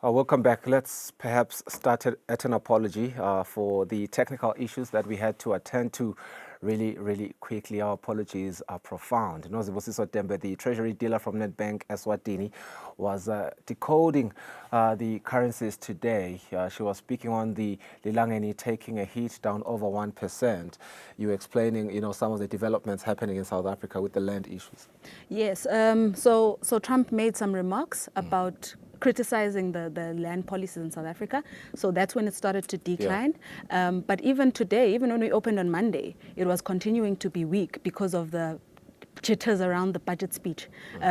Welcome back. Let's perhaps start at an apology for the technical issues that we had to attend to really quickly. Our apologies are profound. Nozibosiso Dembe, the treasury dealer from Nedbank Eswatini, was decoding the currencies today. She was speaking on the Lilangeni taking a hit down over 1%. You were explaining, some of the developments happening in South Africa with the land issues. Yes. So Trump made some remarks about criticizing the land policies in South Africa. So that's when it started to decline. Yeah. But even today, even when we opened on Monday, it was continuing to be weak because of the jitters around the budget speech,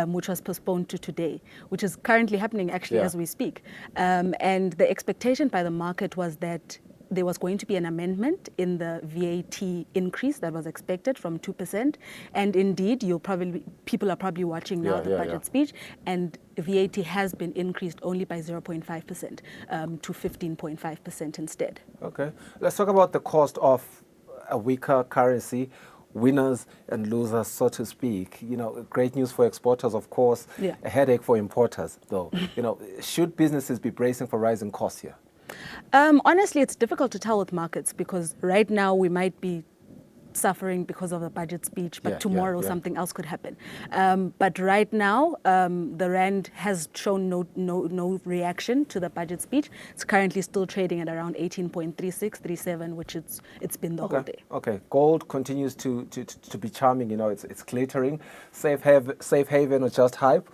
which was postponed to today, which is currently happening actually as we speak. And the expectation by the market was that there was going to be an amendment in the VAT increase that was expected from 2%. And indeed, people are probably watching now the budget speech, and VAT has been increased only by 0.5% to 15.5% instead. Okay. Let's talk about the cost of a weaker currency. Winners and losers, so to speak. Great news for exporters, of course. A headache for importers, though. Should businesses be bracing for rising costs here? Honestly, it's difficult to tell with markets because right now we might be suffering because of the budget speech, but tomorrow something else could happen. But right now, the rand has shown no reaction to the budget speech. It's currently still trading at around 18.3637, which it's been the whole day. Okay, gold continues to be charming. It's glittering. Safe haven or just hype.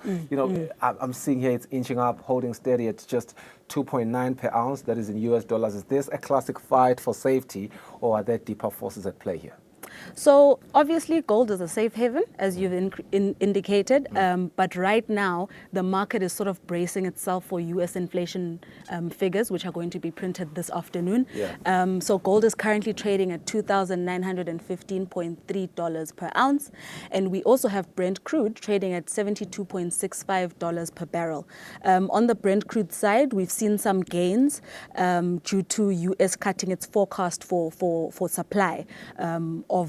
I'm seeing here it's inching up, holding steady at just 2.9 per ounce. That is in US dollars. Is this a classic fight for safety, or are there deeper forces at play here? So obviously gold is a safe haven, as you've indicated, but right now the market is sort of bracing itself for US inflation figures, which are going to be printed this afternoon. So gold is currently trading at $2,915.3 per ounce, and we also have Brent crude trading at $72.65 per barrel. On the Brent crude side, we've seen some gains due to US cutting its forecast for supply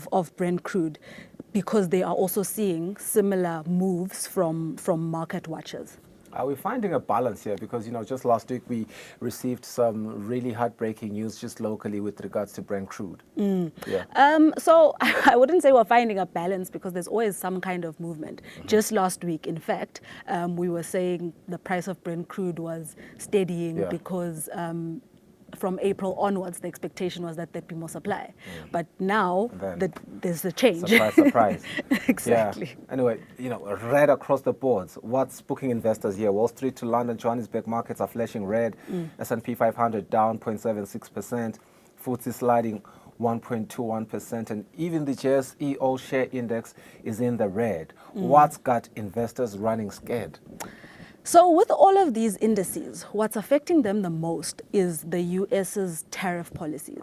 of Brent crude, because they are also seeing similar moves from market watchers. Are we finding a balance here? Because, just last week we received some really heartbreaking news just locally with regards to Brent crude. So I wouldn't say we're finding a balance, because there's always some kind of movement. Just last week, in fact, we were saying the price of Brent crude was steadying because from April onwards, the expectation was that there'd be more supply. But now there's a change. Surprise. Exactly. Anyway, red across the boards. What's spooking investors here? Wall Street to London, Johannesburg markets are flashing red. S&P 500 down 0.76%. FTSE sliding 1.21%. And even the JSE All Share Index is in the red. What's got investors running scared? So with all of these indices, what's affecting them the most is the US's tariff policies.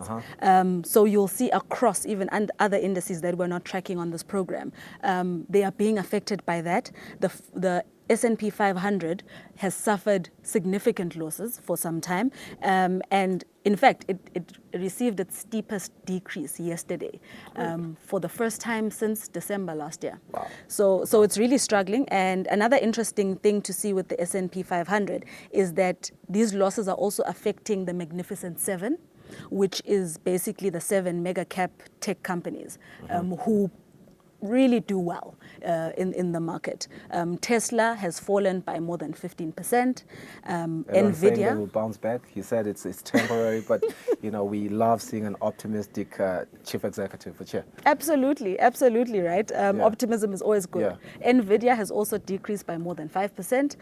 So you'll see across even other indices that we're not tracking on this program, they are being affected by that. The S&P 500 has suffered significant losses for some time, and in fact, it received its steepest decrease yesterday for the first time since December last year. Wow. So it's really struggling. And another interesting thing to see with the S&P 500 is that these losses are also affecting the Magnificent Seven, which is basically the 7 mega cap tech companies who really do well in the market. Tesla has fallen by more than 15%. Nvidia will bounce back. He said it's temporary, but we love seeing an optimistic chief executive. But absolutely right. Optimism is always good. Nvidia has also decreased by more than 5%.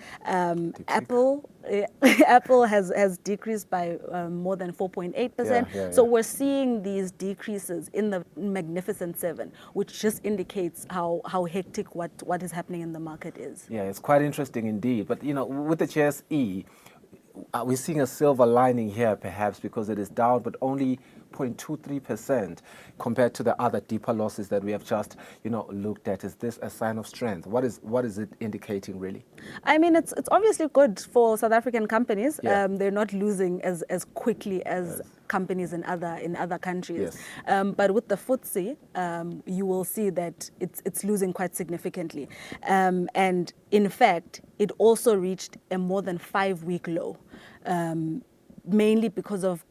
Apple has decreased by more than 4.8%. So we're seeing these decreases in the Magnificent Seven, which just indicates how hectic what is happening in the market is. Yeah, it's quite interesting indeed. But with the JSE, are we seeing a silver lining here, perhaps, because it is down, but only 8.23% compared to the other deeper losses that we have just, looked at. Is this a sign of strength? What is it indicating really? I mean, it's obviously good for South African companies. Yeah. They're not losing as quickly as companies in other countries. Yes. But with the FTSE, you will see that it's losing quite significantly. And in fact, it also reached a more than 5-week low, mainly because of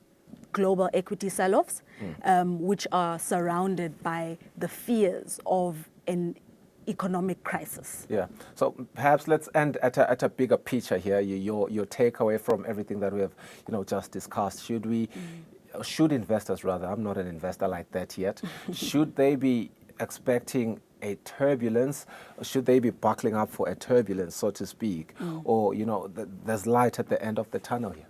global equity sell-offs, which are surrounded by the fears of an economic crisis. Yeah. So perhaps let's end at a bigger picture here. Your takeaway from everything that we have, just discussed. Should investors rather? I'm not an investor like that yet. Should they be expecting a turbulence? Should they be buckling up for a turbulence, so to speak? Or there's light at the end of the tunnel here?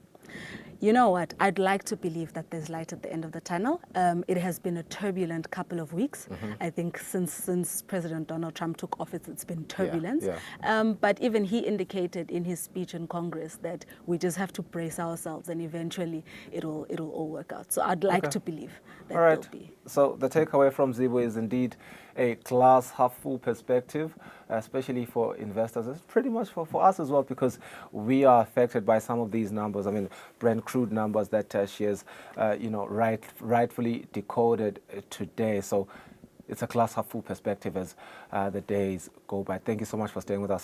You know what? I'd like to believe that there's light at the end of the tunnel. It has been a turbulent couple of weeks. I think since President Donald Trump took office, it's been turbulence. Yeah. But even he indicated in his speech in Congress that we just have to brace ourselves, and eventually it'll all work out. So I'd like to believe that All right. there'll be. So the takeaway from Zibo is indeed a glass half full perspective, especially for investors. It's pretty much for us as well, because we are affected by some of these numbers. I mean, Brent crude numbers that she has, rightfully decoded today. So it's a glass half full perspective as the days go by. Thank you so much for staying with us.